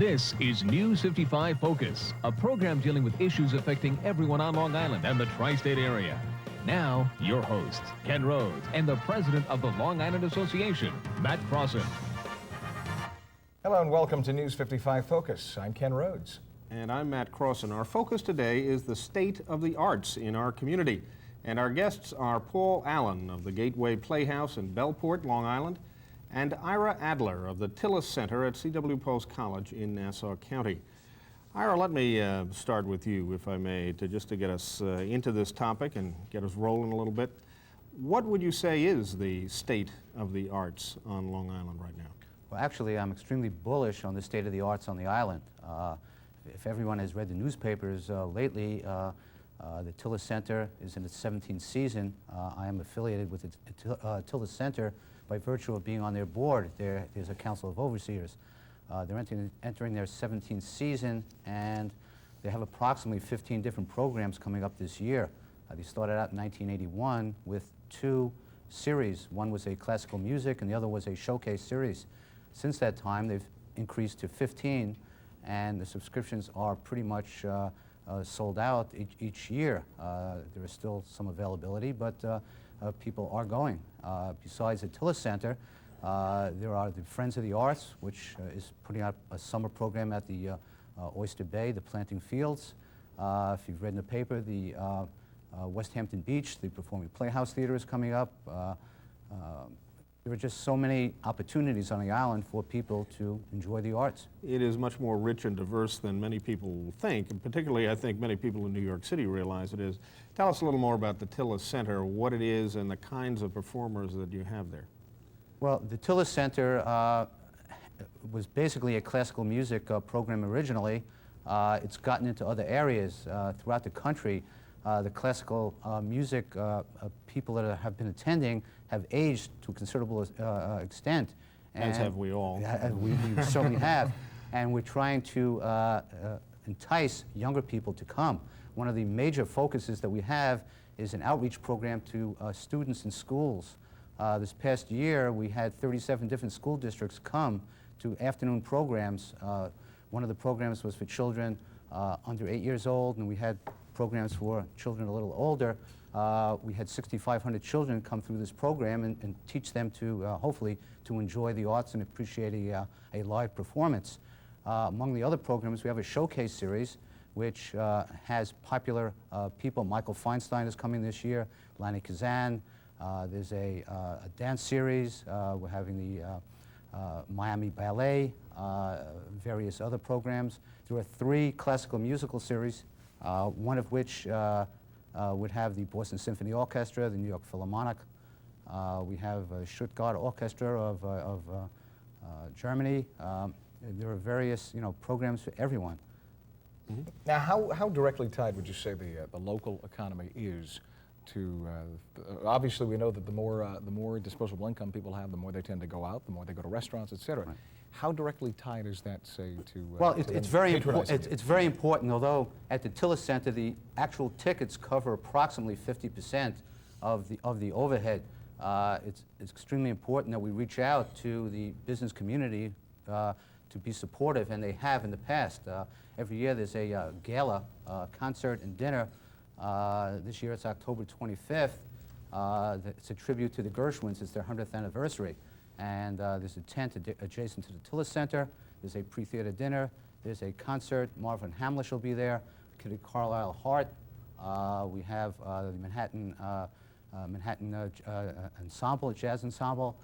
This is News 55 Focus, a program dealing with issues affecting everyone on Long Island and the tri-state area. Now, your hosts, Ken Rhodes and the president of the Long Island Association, Matt Crossan. Hello and welcome to News 55 Focus. I'm Ken Rhodes. And I'm Matt Crossan. Our focus today is the state of the arts in our community. And our guests are Paul Allen of the Gateway Playhouse in Bellport, Long Island, and Ira Adler of the Tillis Center at C.W. Post College in Nassau County. Ira, let me start with you, if I may, to get us into this topic and get us rolling a little bit. What would you say is the state of the arts on Long Island right now? Well, actually, I'm extremely bullish on the state of the arts on the island. If everyone has read the newspapers lately, the Tillis Center is in its 17th season. I am affiliated with the Tillis Center by virtue of being on their board. There's a council of overseers. They're entering their 17th season, and they have approximately 15 different programs coming up this year. They started out in 1981 with 2 series. One was a classical music, and the other was a showcase series. Since that time, they've increased to 15, and the subscriptions are pretty much sold out each year. There is still some availability, but people are going. Besides the Tillis Center, there are the Friends of the Arts, which is putting out a summer program at the Oyster Bay, the Planting Fields. If you've read in the paper, the West Hampton Beach, the Performing Playhouse Theater is coming up. There are just so many opportunities on the island for people to enjoy the arts. It is much more rich and diverse than many people think, and particularly I think many people in New York City realize it is. Tell us a little more about the Tillis Center, what it is, and the kinds of performers that you have there. Well, the Tillis Center was basically a classical music program originally. It's gotten into other areas throughout the country. The classical music people that have been attending have aged to a considerable extent. As have we all. We certainly have. And we're trying to entice younger people to come. One of the major focuses that we have is an outreach program to students in schools. This past year, we had 37 different school districts come to afternoon programs. One of the programs was for children under 8 years old, and we had programs for children a little older. We had 6,500 children come through this program and teach them to, hopefully, to enjoy the arts and appreciate a live performance. Among the other programs, we have a showcase series, which has popular people. Michael Feinstein is coming this year, Lani Kazan. There's a dance series. We're having the Miami Ballet, various other programs. There are 3 classical musical series, one of which would have the Boston Symphony Orchestra, the New York Philharmonic. We have Stuttgart Orchestra of Germany. There are various, programs for everyone. Mm-hmm. Now, how directly tied would you say the local economy is to? Obviously, we know that the more disposable income people have, the more they tend to go out, the more they go to restaurants, etc. Right. How directly tied is that, say, to? Well, it's very important. It's very important. Although at the Tillis Center, the actual tickets cover approximately 50% of the overhead. It's extremely important that we reach out to the business community to be supportive, and they have in the past. Every year there's a gala, concert, and dinner. This year it's October 25th. It's a tribute to the Gershwins. It's their 100th anniversary. And there's a tent adjacent to the Tillis Center. There's a pre-theater dinner. There's a concert. Marvin Hamlish will be there. Kitty Carlisle Hart. We have the Manhattan Ensemble, Jazz Ensemble.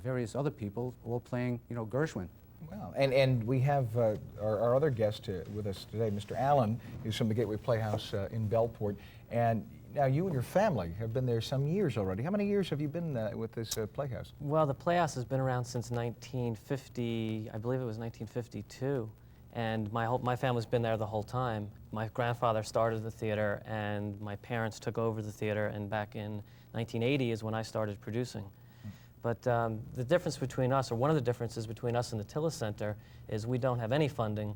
Various other people all playing, Gershwin. Wow. And we have our other guest with us today, Mr. Allen, who's from the Gateway Playhouse in Bellport. And now you and your family have been there some years already. How many years have you been with this playhouse? Well, the Playhouse has been around since 1950, I believe it was 1952. And my family's been there the whole time. My grandfather started the theater, and my parents took over the theater, and back in 1980 is when I started producing. But the difference between us, or one of the differences between us and the Tillis Center, is we don't have any funding,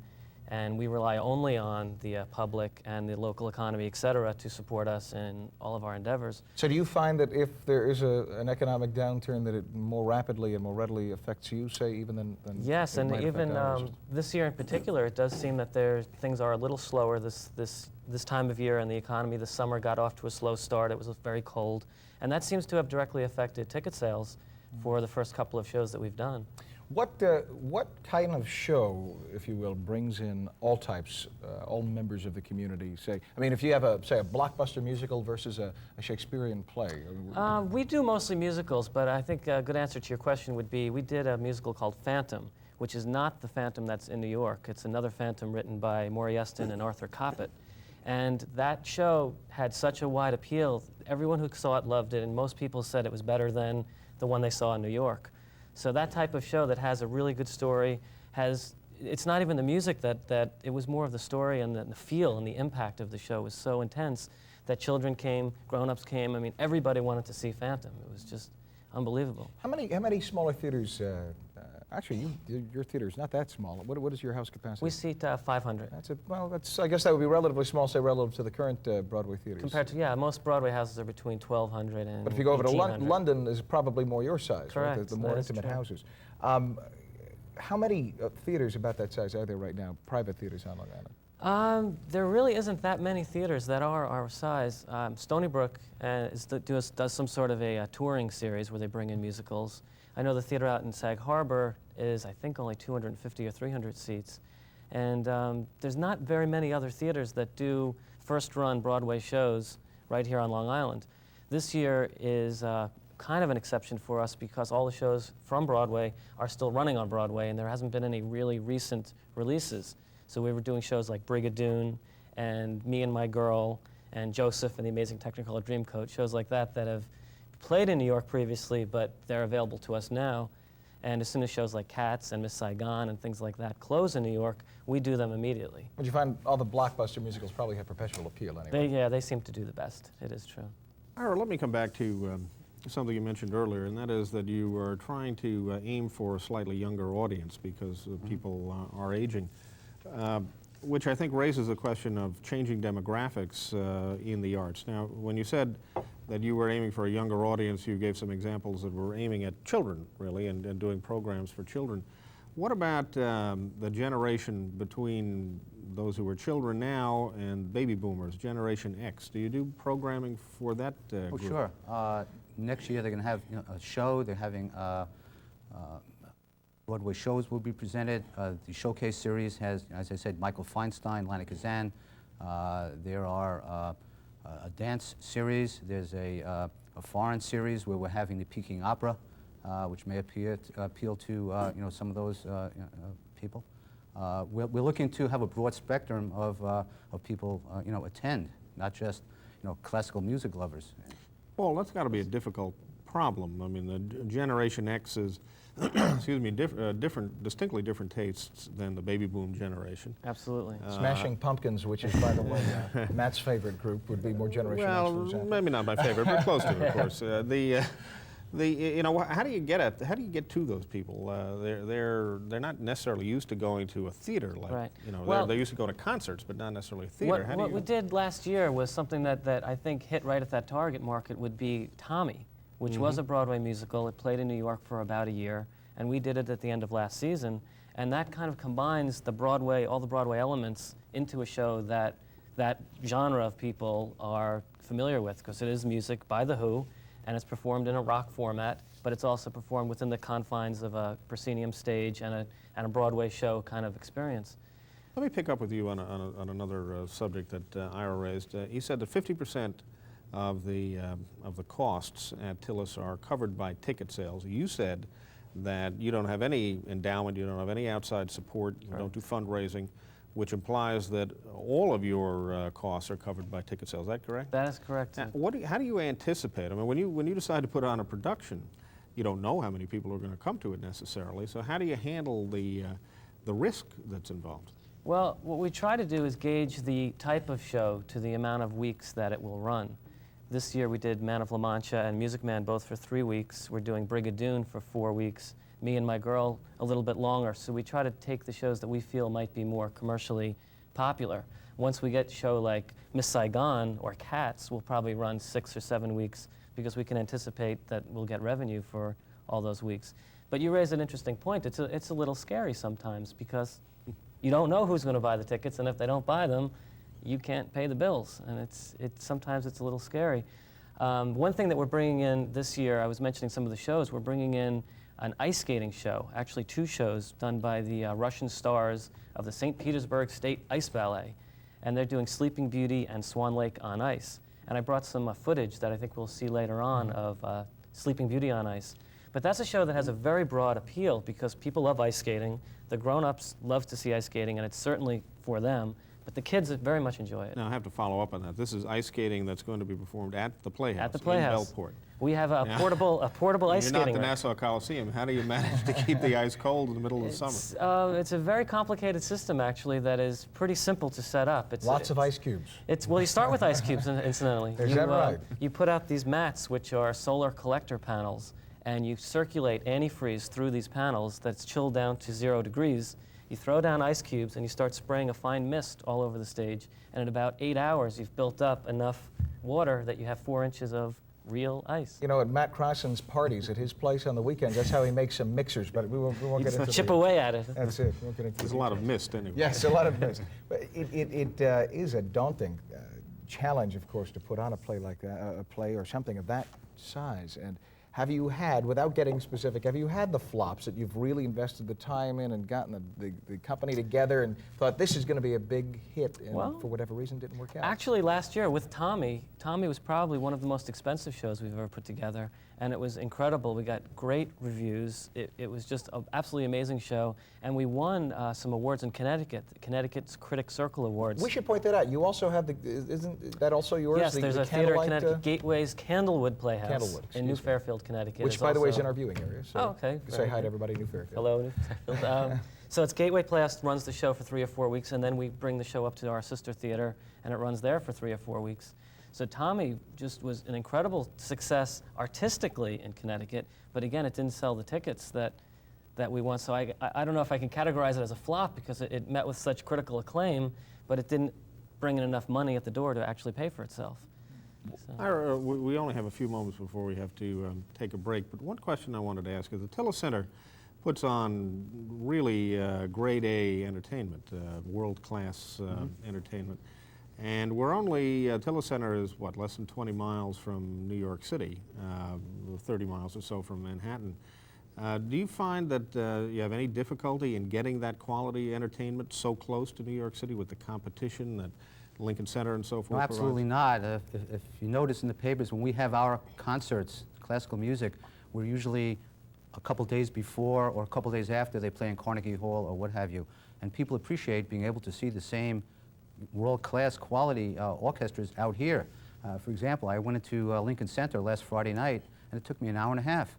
And we rely only on the public and the local economy, et cetera, to support us in all of our endeavors. So do you find that if there is an economic downturn that it more rapidly and more readily affects you, say, even than Yes, it and might affect even others? this year in particular, it does seem that things are a little slower this time of year in the economy. The summer got off to a slow start. It was very cold. And that seems to have directly affected ticket sales for the first couple of shows that we've done. What kind of show, if you will, brings in all types, all members of the community? Say, I mean, if you have say a blockbuster musical versus a Shakespearean play. We do mostly musicals, but I think a good answer to your question would be we did a musical called Phantom, which is not the Phantom that's in New York. It's another Phantom written by Maury Eston and Arthur Coppett. And that show had such a wide appeal. Everyone who saw it loved it, and most people said it was better than the one they saw in New York. So that type of show that has a really good story it's not even the music it was more of the story and the feel and the impact of the show was so intense that children came, grown-ups came. I mean, everybody wanted to see Phantom. It was just unbelievable. How many smaller theaters? Actually, your theater is not that small. What is your house capacity? We seat 500. I guess that would be relatively small, say, relative to the current Broadway theaters. Compared to, yeah, most Broadway houses are between 1,200 and But if you go over to 1,800. London, is probably more your size, Correct. right? The more That is intimate true. houses. How many theaters about that size are there right now, private theaters on Long Island? There really isn't that many theaters that are our size. Stony Brook does some sort of a touring series where they bring in musicals. I know the theater out in Sag Harbor is, I think, only 250 or 300 seats. And there's not very many other theaters that do first-run Broadway shows right here on Long Island. This year is kind of an exception for us because all the shows from Broadway are still running on Broadway, and there hasn't been any really recent releases. So we were doing shows like Brigadoon and Me and My Girl and Joseph and the Amazing Technicolor Dreamcoat, shows like that that have played in New York previously, but they're available to us now. And as soon as shows like Cats and Miss Saigon and things like that close in New York, we do them immediately. But you find all the blockbuster musicals probably have perpetual appeal anyway. They seem to do the best. It is true. Ira, let me come back to something you mentioned earlier, and that is that you are trying to aim for a slightly younger audience because people are aging, which I think raises the question of changing demographics in the arts. Now, when you said that you were aiming for a younger audience, you gave some examples that were aiming at children, really, and doing programs for children. What about the generation between those who are children now and baby boomers, Generation X? Do you do programming for that group? Oh, sure. Next year they're going to have a show. They're having Broadway shows will be presented. The showcase series has, as I said, Michael Feinstein, Lana Kazan. There are a dance series. There's a foreign series where we're having the Peking Opera, which may appeal to some of those people. We're looking to have a broad spectrum of people attend, not just classical music lovers. Well, that's got to be a difficult problem. I mean, the Generation X is, excuse me, distinctly different tastes than the baby boom generation. Absolutely. Smashing Pumpkins, which is, by the way, Matt's favorite group, would be more Generation X, for example. Maybe not my favorite, but close to it, of course. How do you get to those people? They're not necessarily used to going to a theater, like Right. They're used to going to concerts, but not necessarily a theater. What we did last year was something that I think hit right at that target market would be Tommy, which was a Broadway musical. It played in New York for about a year, and we did it at the end of last season. And that kind of combines all the Broadway elements into a show that genre of people are familiar with, because it is music by The Who, and it's performed in a rock format, but it's also performed within the confines of a proscenium stage and a Broadway show kind of experience. Let me pick up with you on another subject that Ira raised. He said that 50% of the costs at Tillis are covered by ticket sales. You said that you don't have any endowment, you don't have any outside support, you don't do fundraising, which implies that all of your costs are covered by ticket sales. Is that correct? That is correct. Now, how do you anticipate? I mean, when you decide to put on a production, you don't know how many people are going to come to it necessarily. So how do you handle the risk that's involved? Well, what we try to do is gauge the type of show to the amount of weeks that it will run. This year we did Man of La Mancha and Music Man both for 3 weeks. We're doing Brigadoon for 4 weeks. Me and My Girl a little bit longer. So we try to take the shows that we feel might be more commercially popular. Once we get a show like Miss Saigon or Cats, we'll probably run 6 or 7 weeks because we can anticipate that we'll get revenue for all those weeks. But you raise an interesting point. It's a little scary sometimes because you don't know who's going to buy the tickets, and if they don't buy them, you can't pay the bills, and sometimes it's a little scary. One thing that we're bringing in this year, I was mentioning some of the shows, we're bringing in an ice skating show, actually 2 shows done by the Russian stars of the St. Petersburg State Ice Ballet, and they're doing Sleeping Beauty and Swan Lake on ice. And I brought some footage that I think we'll see later on of Sleeping Beauty on ice. But that's a show that has a very broad appeal because people love ice skating, the grown-ups love to see ice skating, and it's certainly for them. But the kids very much enjoy it. Now, I have to follow up on that. This is ice skating that's going to be performed at the Playhouse. At the Playhouse. In Bellport. We have a portable ice skating You're not the rink. Nassau Coliseum. How do you manage to keep the ice cold in the middle of the summer? It's a very complicated system, actually, that is pretty simple to set up. Lots of ice cubes. Well, you start with ice cubes, incidentally. Is that right? You put out these mats, which are solar collector panels, and you circulate antifreeze through these panels that's chilled down to 0 degrees. You throw down ice cubes and you start spraying a fine mist all over the stage, and in about 8 hours you've built up enough water that you have 4 inches of real ice. You know, at Matt Crossan's parties at his place on the weekends, that's how he makes some mixers, but we won't get into Chip away at it. That's it. We won't get into There's a lot of mist anyway. Yes, a lot of mist. But it is a daunting challenge, of course, to put on a play like that, a play or something of that size. And have you had, without getting specific, have you had the flops that you've really invested the time in and gotten the company together and thought this is going to be a big hit and for whatever reason didn't work out? Actually, last year with Tommy was probably one of the most expensive shows we've ever put together, and it was incredible. We got great reviews. It was just an absolutely amazing show, and we won some awards in Connecticut, Connecticut's Critics Circle Awards. We should point that out. You also have isn't that also yours? Yes, there's a theater in Connecticut, Gateway's Candlewood Playhouse in New Fairfield, Connecticut. Which, by the way, is in our viewing area. So okay. Say hi to everybody in New Fairfield. Hello, New Fairfield. So it's Gateway Playhouse runs the show for 3 or 4 weeks, and then we bring the show up to our sister theater, and it runs there for 3 or 4 weeks. So Tommy just was an incredible success artistically in Connecticut, but again, it didn't sell the tickets that we want. So I don't know if I can categorize it as a flop because it met with such critical acclaim, but it didn't bring in enough money at the door to actually pay for itself. So. We only have a few moments before we have to take a break, but one question I wanted to ask is the Tillis Center puts on really grade A entertainment, world-class entertainment. And we're only, Tillis Center is what, less than 20 miles from New York City, 30 miles or so from Manhattan. Do you find that you have any difficulty in getting that quality entertainment so close to New York City with the competition that Lincoln Center and so forth? No, absolutely not. If you notice in the papers, when we have our concerts, classical music, we're usually a couple days before or a couple days after they play in Carnegie Hall or what have you. And people appreciate being able to see the same world-class quality orchestras out here. For example, I went into Lincoln Center last Friday night, and it took me an hour and a half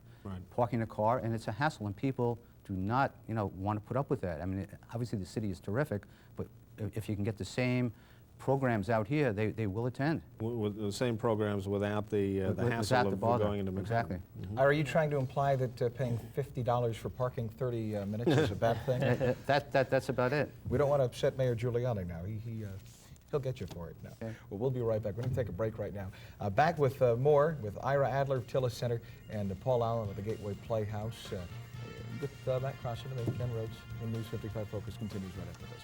parking a car, and it's a hassle, and people do not, want to put up with that. I mean, obviously the city is terrific, but if you can get the same programs out here, they will attend. With the same programs without the hassle of going into Manhattan. Exactly. Are you trying to imply that paying $50 for parking 30 minutes is a bad thing? That's about it. We don't want to upset Mayor Giuliani now. He'll get you for it now. Okay. Well, we'll be right back. We're going to take a break right now. Back with more with Ira Adler of Tillis Center and Paul Allen of the Gateway Playhouse. With Matt Crossan and Ken Rhodes, and News 55 Focus continues right after this.